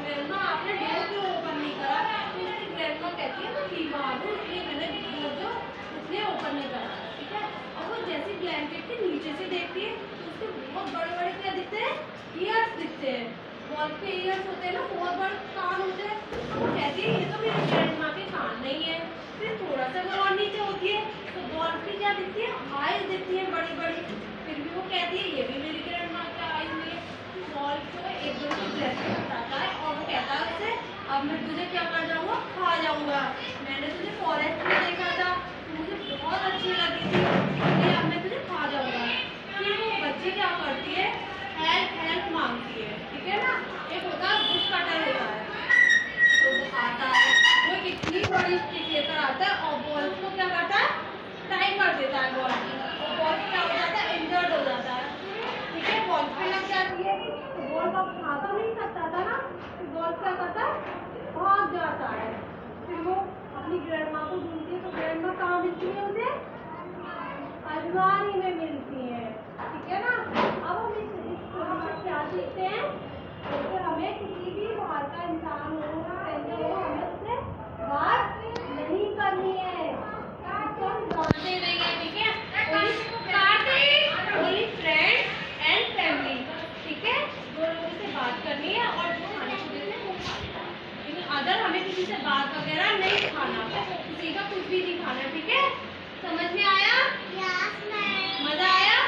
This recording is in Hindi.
ग्रैंडमा आपने डोर क्यों ओपन नहीं करा? तो उसकी ग्रैंडमा कहती है मैं बीमार हूँ इसलिए मैंने डोर जो इसलिए ओपन नहीं करा, ठीक है। और वो जैसे ब्लैंकेट के नीचे से देखती है तो उसके बहुत बड़े बड़े क्या दिखते हैं, ईयर्स दिखते हैं। बॉल के ईयर्स होते हैं ना, बहुत बड़े कान होते हैं। तो वो कहती है ये तो मेरी ग्रैंडमा के कान नहीं है। फिर थोड़ा सा वो और नीचे होती है तो बॉल की क्या दिखती है, आईज दिखती है बड़ी बड़ी। फिर भी वो कहती है ये भी मेरी ग्रैंडमा के आईज नहीं है। बॉल जो है एकदम से ब्लैंकेट हटाता है और वो कहता है उससे अब मैं तुझे क्या कर जाऊंगा, खा जाऊंगा। मैंने तुझे फॉरेस्ट में देखा था, तू मुझे बहुत अच्छी लगी थी, इसलिए अब मैं तुझे खा जाऊंगा। फिर वो बच्ची क्या करती है, हेल्प हेल्प मांगती है, ठीक है ना। एक होता है बुश कटर होता है, तो वो आता है, वो कितनी बड़ी स्टिक लेकर आता है और बॉल को क्या करता है, टाई कर देता है बॉल की, और बॉल क्या हो जाता है, इंजर्ड हो जाता है, ठीक है। बॉल पे लग जाती है तो बॉल का खा तो नहीं सकता था ना, तो बॉल क्या करता है, भाग जाता है। फिर वो अपनी ग्रैंडमा को ढूंढती है, तो ग्रैंडमा कहाँ मिलती है उसे, अलमारी में मिलती है, ठीक है ना। अब हम इस स्टोरी से क्या सीखते हैं, तो हमें किसी भी बाहर का इंसान हो, फ्रेंड हो, हमें उससे बात नहीं करनी है, उसको हम डांटते नहीं है, ठीक है। ओनली फ्रेंड एंड फैमिली, ठीक है। दो लोगों से बात करनी है और जो खाने को देते हैं वो खा लेना है, लेकिन अदर हमें किसी से बात वगैरह नहीं खाना, किसी का कुछ भी नहीं खाना, ठीक है। समझ में आया? Yes ma'am. मजा आया?